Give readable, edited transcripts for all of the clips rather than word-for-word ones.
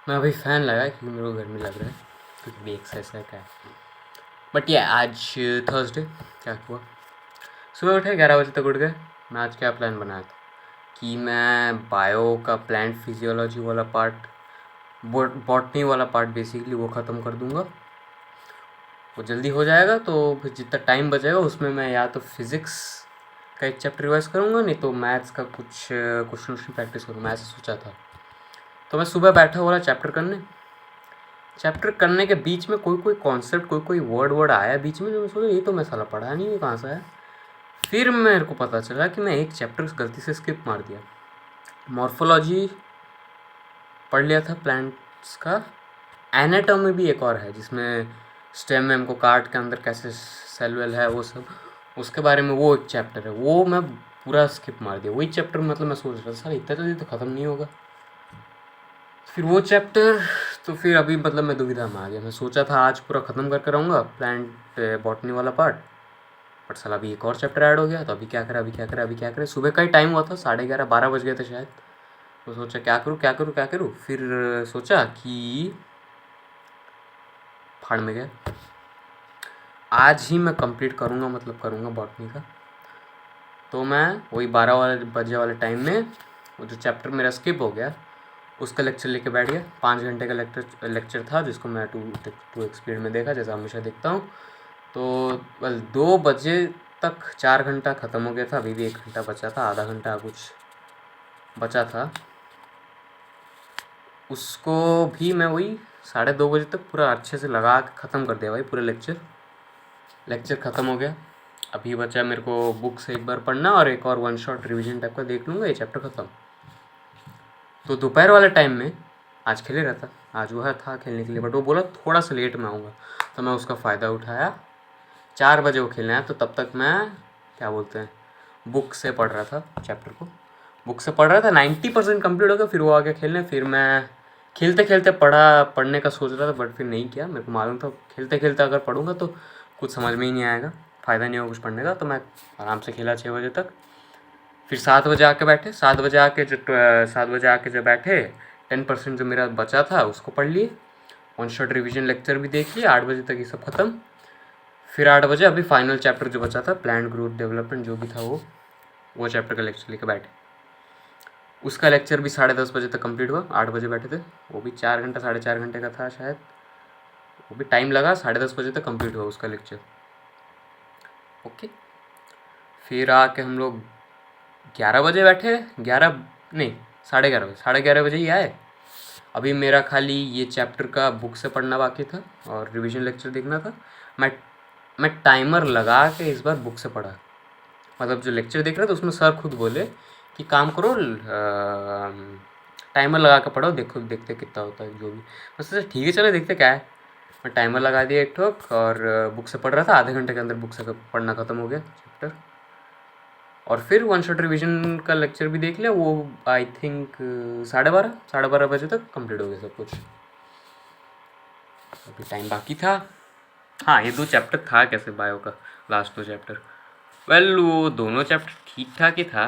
मैं अभी फ़ैन लगाया क्योंकि मेरे को गर्मी लग रहा है, क्योंकि अभी एक्सरसाइज का क्या है। बट ये आज थर्सडे क्या हुआ, सुबह उठे 11 बजे तक उठ गए। मैं आज क्या प्लान बनाया था कि मैं बायो का प्लांट फिजियोलॉजी वाला पार्ट, बॉटनी वाला पार्ट बेसिकली वो ख़त्म कर दूंगा। वो जल्दी हो जाएगा तो फिर जितना टाइम बचेगा उसमें मैं या तो फिज़िक्स का एक चैप्टर रिवाइज करूँगा, नहीं तो मैथ्स का कुछ क्वेश्चन प्रैक्टिस करूँगा। मैं ऐसा सोचा था। तो मैं सुबह बैठा हुआ चैप्टर करने के बीच में कोई कॉन्सेप्ट, कोई वर्ड आया बीच में, जो मैं सोचा ये तो मैं साला पढ़ा नहीं, ये कहाँ से आया। फिर मेरे को पता चला कि मैं एक चैप्टर गलती से स्किप मार दिया। मॉर्फोलॉजी पढ़ लिया था प्लांट्स का। एनाटॉमी भी एक और है जिसमें स्टेम वेम को काट के अंदर कैसे सेल वेल है वो सब, उसके बारे में वो एक चैप्टर है, वो मैं पूरा स्किप मार दिया। वही चैप्टर मतलब मैं सोच रहा था सर इतना जल्दी तो ख़त्म नहीं होगा। फिर वो चैप्टर, तो फिर अभी मतलब मैं दुविधा में आ गया। मैं सोचा था आज पूरा ख़त्म करके रहूँगा प्लांट बॉटनी वाला पार्ट, बट साला अभी एक और चैप्टर ऐड हो गया। तो अभी क्या करें। सुबह का ही टाइम हुआ था, 11:30-12 बज गए थे शायद। तो सोचा क्या करूँ। फिर सोचा कि फाड़ में गया, आज ही मैं कंप्लीट करूँगा, मतलब करूँगा बॉटनी का। तो मैं वही 12 बजे वाले टाइम में वो जो चैप्टर मेरा स्किप हो गया उसका लेक्चर लेके बैठ गया। 5 घंटे का लेक्चर था जिसको मैं 2x स्पीड में देखा, जैसा हमेशा देखता हूँ। तो बस 2 बजे तक 4 घंटा ख़त्म हो गया था। अभी भी 1 घंटा बचा था, आधा घंटा कुछ बचा था। उसको भी मैं वही 2:30 बजे तक पूरा अच्छे से लगा के ख़त्म कर दिया भाई। पूरा लेक्चर ख़त्म हो गया। अभी बचा मेरे को बुक से एक बार पढ़ना और एक और वन शॉट रिवीजन टाइप का देख लूँगा, ये चैप्टर ख़त्म। तो दोपहर वाले टाइम में आज खेले रहा था, आज वह था खेलने के लिए, बट वो बोला थोड़ा सा लेट में आऊँगा। तो मैं उसका फ़ायदा उठाया, 4 बजे वो खेलने आया। तो तब तक मैं क्या बोलते हैं बुक से पढ़ रहा था, चैप्टर को बुक से पढ़ रहा था। 90% कम्प्लीट हो गया। फिर वो आ गया खेलने। फिर मैं खेलते खेलते पढ़ने का सोच रहा था, बट फिर नहीं किया। मेरे को मालूम था खेलते खेलते अगर पढ़ूंगा तो कुछ समझ में ही नहीं आएगा, फ़ायदा नहीं होगा कुछ पढ़ने का। तो मैं आराम से खेला 6 बजे तक। फिर 7 बजे आके बैठे। 7 बजे आके जब बैठे 10% जो मेरा बचा था उसको पढ़ लिए, वन शॉट रिवीजन लेक्चर भी देख लिया। 8 बजे तक ये सब ख़त्म। फिर 8 बजे अभी फाइनल चैप्टर जो बचा था प्लांट ग्रोथ डेवलपमेंट जो भी था वो चैप्टर का लेक्चर लेके बैठे। उसका लेक्चर भी 10:30 बजे तक कंप्लीट हुआ। 8 बजे बैठे थे, वो भी 4 घंटा 4.5 घंटे का था शायद, वो भी टाइम लगा। 10:30 बजे तक कंप्लीट हुआ उसका लेक्चर। ओके, फिर आके हम लोग 11 बजे बैठे। 11 नहीं, 11:30 बजे, 11:30 बजे ही आए। अभी मेरा खाली ये चैप्टर का बुक से पढ़ना बाकी था और रिवीजन लेक्चर देखना था। मैं टाइमर लगा के इस बार बुक से पढ़ा। मतलब जो लेक्चर देख रहा था उसमें सर खुद बोले कि काम करो, टाइमर लगा के पढ़ो, देखते कितना होता है जो भी। मैं सोचा ठीक है चलो देखते क्या है। मैं टाइमर लगा दिया एक ठोक और बुक से पढ़ रहा था। आधे घंटे के अंदर बुक से पढ़ना ख़त्म हो गया चैप्टर। और फिर वन शॉट रिवीजन का लेक्चर भी देख लिया। वो आई थिंक 12:30 बजे तक कंप्लीट हो गया सब कुछ। अभी टाइम बाकी था। हाँ, ये 2 चैप्टर था कैसे बायो का, लास्ट 2 चैप्टर। वेल वो दोनों चैप्टर ठीक ठाक ही था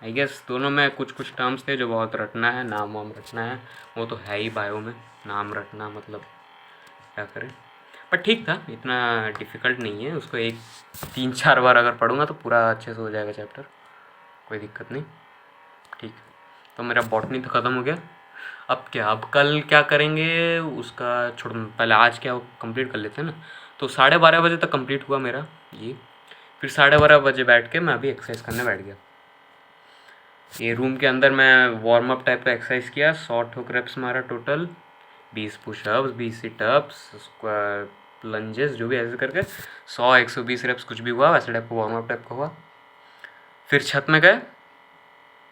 आई गेस। दोनों में कुछ कुछ टर्म्स थे जो बहुत रटना है, नाम वाम रटना है। वो तो है ही बायो में, नाम रटना मतलब क्या करें। पर ठीक था, इतना डिफ़िकल्ट नहीं है। उसको 3-4 बार अगर पढ़ूंगा तो पूरा अच्छे से हो जाएगा चैप्टर, कोई दिक्कत नहीं। ठीक, तो मेरा बॉटनी तो ख़त्म हो गया। अब कल क्या करेंगे उसका छोड़, पहले आज क्या कंप्लीट कर लेते हैं ना। तो 12:30 बजे तक कंप्लीट हुआ मेरा ये। फिर 12:30 बजे बैठ के मैं अभी एक्सरसाइज करने बैठ गया। ये रूम के अंदर मैं वार्म अप टाइप का एक्सरसाइज किया। 100 रेप्स मारा टोटल, 20 पुशअप्स, 20 सिटअप्स, लंजेस, जो भी ऐसे करके 100-120 रेप्स कुछ भी हुआ वैसे टाइप का वार्म अप टाइप का हुआ। फिर छत में गए।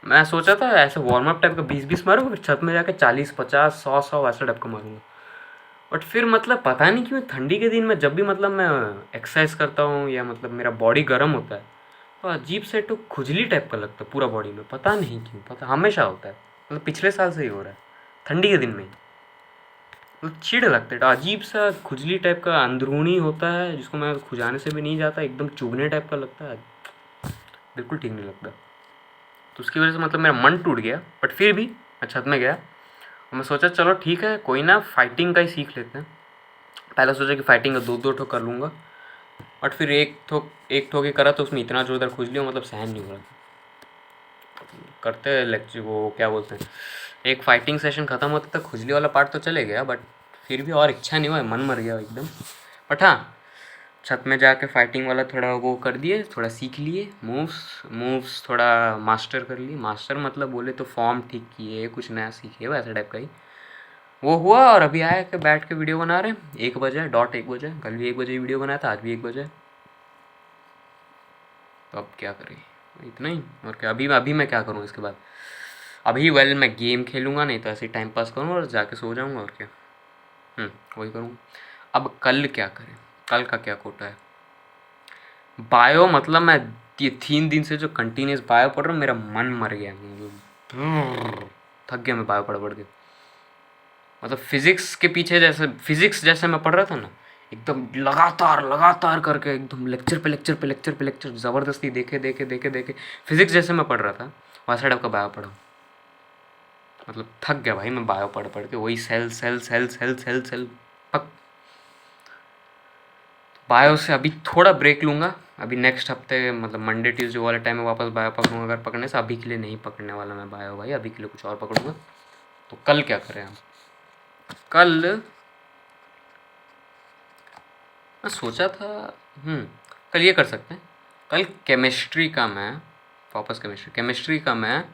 मैं सोचा था ऐसे वार्म अप टाइप का 20-20 मारूंगा, फिर छत में जाके 40-50, 100-100 वैसा टाइप का मारूंगा। बट फिर मतलब पता नहीं क्यों ठंडी के दिन में जब भी मतलब मैं एक्सरसाइज करता हूँ या मतलब मेरा बॉडी गर्म होता है तो अजीब से तो खुजली टाइप का लगता है पूरा बॉडी में। पता नहीं क्यों, पता हमेशा होता है, मतलब पिछले साल से ही हो रहा है ठंडी के दिन में ही। मतलब चिढ़ लगता है, अजीब सा खुजली टाइप का अंदरूनी होता है जिसको मैं खुजाने से भी नहीं जाता, एकदम चुभने टाइप का लगता है, बिल्कुल ठीक नहीं लगता। तो उसकी वजह से मतलब मेरा मन टूट गया। बट फिर भी मैं छत में गया मैं सोचा चलो ठीक है कोई ना, फाइटिंग का ही सीख लेते हैं। पहले सोचा कि फाइटिंग का 2-2 ठो कर लूँगा, बट फिर एक ठो की करा तो उसमें इतना ज़ोरदार खुजली मतलब सहन नहीं हो रहा। करते लेक्चर वो क्या बोलते हैं, एक फाइटिंग सेशन ख़त्म होते तक खुजली वाला पार्ट तो चले गया, बट फिर भी और इच्छा नहीं हुआ, मन मर गया एकदम। बट हाँ, छत में जाके फाइटिंग वाला थोड़ा वो कर दिए, थोड़ा सीख लिए मूव्स थोड़ा मास्टर कर लिए। मास्टर मतलब बोले तो फॉर्म ठीक किए, कुछ नया सीखे, वैसे टाइप का ही वो हुआ। और अभी आया कि बैठ के वीडियो बना रहे हैं, 1 बजे डॉट 1 बजे, कल भी 1 बजे वीडियो बनाया था, आज भी 1 बजे। तो अब क्या करें, इतना ही। और क्या, अभी अभी मैं क्या करूँ इसके बाद? अभी मैं गेम खेलूँगा, नहीं तो ऐसे ही टाइम पास करूँगा और जाके सो जाऊँगा, और क्या। वही करूँगा। अब कल क्या करें, कल का क्या कोटा है? बायो मतलब मैं ये 3 दिन से जो कंटिन्यूस बायो पढ़ रहा हूँ, मेरा मन मर गया, थक गया मैं बायो पढ़ के। मतलब फिजिक्स के पीछे, जैसे फिजिक्स जैसे मैं पढ़ रहा था ना, एकदम लगातार लगातार करके, एकदम लेक्चर पे लेक्चर पे लेक्चर पे लेक्चर, ज़बरदस्ती देखे देखे देखे देखे फिजिक्स जैसे मैं पढ़ रहा था, वैसा टाइप का बायो पढ़ा। मतलब थक गया भाई मैं बायो पढ़ पढ़ के, वही cell cell cell cell cell cell पक। बायो से अभी थोड़ा ब्रेक लूँगा, अभी नेक्स्ट हफ्ते मतलब मंडे ट्यूसडे वाले टाइम में वापस बायो पकड़ूँगा। अगर पकड़ने से, अभी के लिए नहीं पकड़ने वाला मैं बायो भाई, अभी के लिए कुछ और पकड़ूँगा। तो कल क्या करें हम? कल मैं सोचा था, कल ये कर सकते हैं, कल केमिस्ट्री का मैं वापस केमिस्ट्री का मैं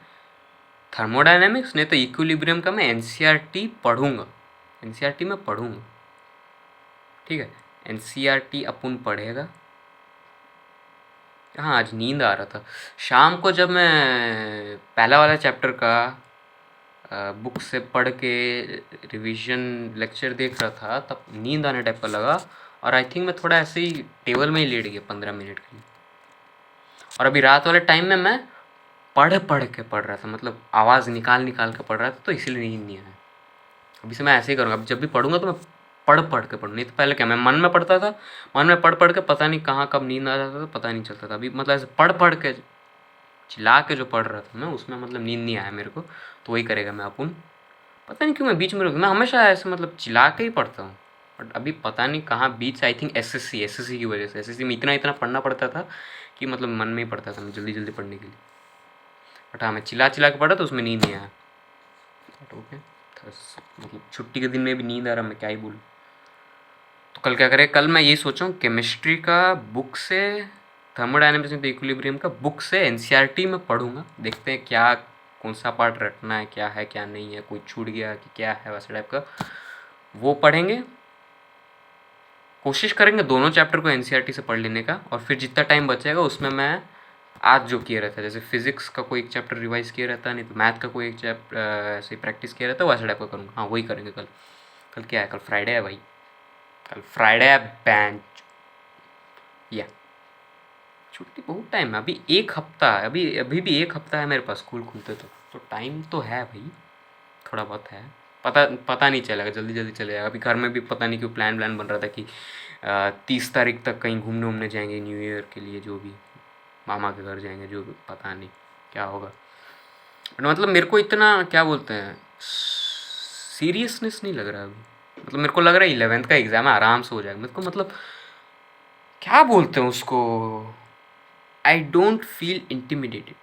थर्मोडायनेमिक्स नहीं तो इक्विलिब्रियम का मैं एनसीईआरटी पढ़ूँगा। एनसीईआरटी में पढ़ूँगा, ठीक है। एनसीईआरटी अपन पढ़ेगा। हाँ, आज नींद आ रहा था शाम को, जब मैं पहला वाला चैप्टर का बुक से पढ़ के रिवीजन लेक्चर देख रहा था, तब नींद आने टाइप का लगा। और आई थिंक मैं थोड़ा ऐसे ही टेबल में ही लेट गया 15 मिनट के लिए। और अभी रात वाले टाइम में मैं पढ़ पढ़ के पढ़ रहा था, मतलब आवाज़ निकाल निकाल के पढ़ रहा था, तो इसलिए नींद नहीं आया। अभी से मैं ऐसे ही करूँगा, अब जब भी पढ़ूंगा तो मैं पढ़ पढ़ के पढ़ूँ। नहीं तो पहले क्या, मैं मन में पढ़ता था, मन में पढ़ पढ़ के पता नहीं कहाँ कब नींद आ जाता था, पता नहीं चलता था। अभी मतलब ऐसे पढ़ पढ़ के चिल्ला के जो पढ़ रहा था मैं, उसमें मतलब नींद नहीं आया मेरे को। तो वही करेगा मैं अपन। पता नहीं क्यों मैं बीच में रुक, मैं हमेशा ऐसे मतलब चिल्ला के ही पढ़ता हूँ। बट अभी पता नहीं कहाँ बीच, आई थिंक एसएससी की वजह से, एसएससी में इतना इतना पढ़ना पड़ता था कि मतलब मन में ही पढ़ता था मैं जल्दी जल्दी पढ़ने के लिए। बट हाँ, मैं चिल्ला चिल्ला के पढ़ा तो उसमें नींद नहीं आया। बट ओके, मतलब छुट्टी के दिन में भी नींद आ रहा, मैं क्या ही बोलूँ। तो कल क्या करें? कल मैं ये सोचा हूँ केमिस्ट्री का बुक से, थर्मोडायनेमिक्स तो इक्विलिब्रियम का बुक से एनसीईआरटी में पढ़ूँगा। देखते हैं क्या कौन सा पार्ट रटना है, क्या नहीं है, कोई छूट गया कि क्या है, वैसे टाइप का वो पढ़ेंगे। कोशिश करेंगे दोनों चैप्टर को एनसीईआरटी से पढ़ लेने का। और फिर जितना टाइम बचेगा उसमें मैं आज जो किया रहता है, जैसे फिजिक्स का कोई एक चैप्टर रिवाइज किया रहता है, नहीं तो मैथ का कोई एक चैप्टर ऐसे प्रैक्टिस किया रहता है, वैसा टाइप का करूँगा। हाँ, वही करेंगे कल। कल क्या है? कल फ्राइडे है भाई, कल फ्राइडे है बेंच या छुट्टी बहुत टाइम है, अभी 1 हफ्ता है, अभी अभी भी 1 हफ्ता है मेरे पास स्कूल खुलते तो टाइम तो है भाई, थोड़ा बहुत है। पता पता नहीं चलेगा, जल्दी जल्दी चले जाएगा। अभी घर में भी पता नहीं क्यों प्लान बन रहा था कि 30 तारीख तक कहीं घूमने उमने जाएंगे न्यू ईयर के लिए, जो भी मामा के घर जाएंगे, जो भी पता नहीं क्या होगा। बट मतलब मेरे को इतना क्या बोलते हैं सीरियसनेस नहीं लग रहा अभी। मतलब मेरे को लग रहा है 11th का एग्ज़ाम है, आराम से हो जाएगा मेरे को। मतलब क्या बोलते हैं उसको, आई डोंट फील इंटिमिडेटेड,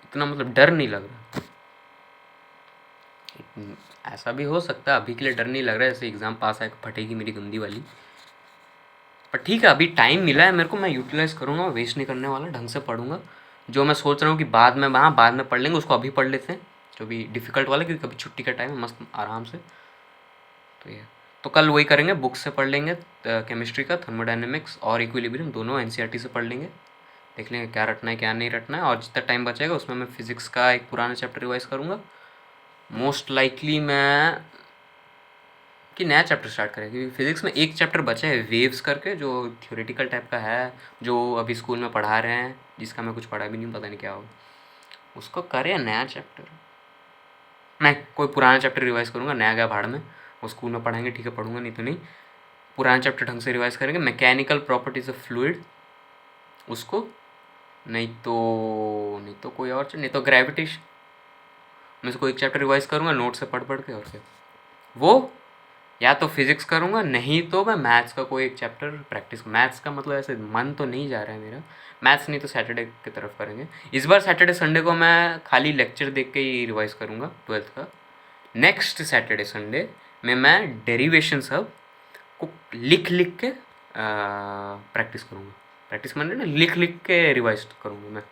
इतना मतलब डर नहीं लग रहा। ऐसा भी हो सकता है, अभी के लिए डर नहीं लग रहा है, ऐसे एग्ज़ाम पास आए फटेगी मेरी गंदी वाली। पर ठीक है, अभी टाइम मिला है मेरे को, मैं यूटिलाइज़ करूँगा, वेस्ट नहीं करने वाला, ढंग से पढ़ूँगा। जो मैं सोच रहा हूँ कि बाद में, हाँ बाद में पढ़ लेंगे, उसको अभी पढ़ लेते हैं जो भी डिफ़िकल्ट वाला, क्योंकि अभी छुट्टी का टाइम है, मस्त आराम से। तो ये, तो कल वही करेंगे, बुक से पढ़ लेंगे केमिस्ट्री का, थर्मोडायनेमिक्स और इक्विलिब्रियम दोनों एनसीईआरटी से पढ़ लेंगे। देख लेंगे क्या रटना है क्या नहीं रटना है। और जितना टाइम बचेगा उसमें मैं फिज़िक्स का एक पुराना चैप्टर रिवाइज़ करूँगा। मोस्ट लाइकली मैं कि नया चैप्टर स्टार्ट करें, क्योंकि फिज़िक्स में एक चैप्टर बचा है वेव्स करके, जो थ्योरेटिकल टाइप का है, जो अभी स्कूल में पढ़ा रहे हैं, जिसका मैं कुछ पढ़ा भी नहीं, पता नहीं क्या होगा। उसको करें नया चैप्टर, मैं कोई पुराना चैप्टर रिवाइज़ करूँगा, नया गया भाड़ में। वो स्कूल में पढ़ाएंगे ठीक है, पढ़ूँगा, नहीं तो नहीं। पुराना चैप्टर ढंग से रिवाइज़ करेंगे, मैकेनिकल प्रॉपर्टीज़ ऑफ फ्लूइड उसको, नहीं तो कोई और नहीं तो ग्रेविटेशन, मैं इसको एक चैप्टर रिवाइज करूँगा नोट से पढ़ पढ़ के, और क्या वो या तो फिजिक्स करूँगा, नहीं तो मैं मैथ्स का कोई एक चैप्टर प्रैक्टिस। मैथ्स का मतलब ऐसे मन तो नहीं जा रहा है मेरा, मैथ्स नहीं तो सैटरडे की तरफ करेंगे इस बार। सैटरडे संडे को मैं खाली लेक्चर देख के ही रिवाइज करूँगा 12th का। नेक्स्ट सैटरडे संडे में मैं डेरिवेशन सब को लिख लिख के प्रैक्टिस करूँगा। प्रैक्टिस मान ना लिख लिख के रिवाइज करूँगा मैं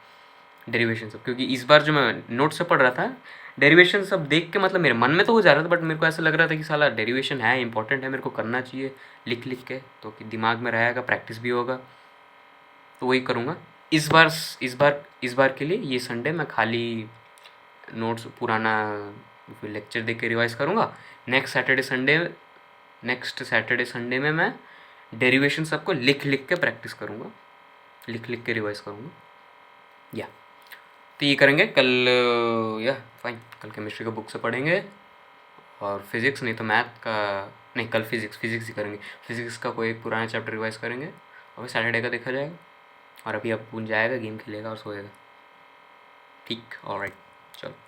डेरिवेशन सब, क्योंकि इस बार जो मैं नोट से पढ़ रहा था डेरिवेशन सब देख के मतलब मेरे मन में तो हो जा रहा था, बट मेरे को ऐसा लग रहा था कि साला डेरिवेशन है इंपॉर्टेंट है, मेरे को करना चाहिए लिख लिख के, तो कि दिमाग में रहेगा, प्रैक्टिस भी होगा, तो वही करूँगा इस बार के लिए। ये संडे मैं खाली नोट्स पुराना लेक्चर देख के रिवाइज करूँगा। नेक्स्ट सैटरडे संडे में मैं डेरिवेशन सबको लिख लिख के प्रैक्टिस करूँगा, लिख लिख के रिवाइज करूँगा या तो ये करेंगे कल। या फाइन, कल केमिस्ट्री का बुक से पढ़ेंगे, और फिज़िक्स नहीं तो मैथ का, नहीं कल फिज़िक्स ही करेंगे। फिज़िक्स का कोई एक पुराना चैप्टर रिवाइज करेंगे, और फिर सैटरडे का देखा जाएगा। और अभी अब पून जाएगा, गेम खेलेगा और सोएगा। ठीक, ऑलराइट, चलो।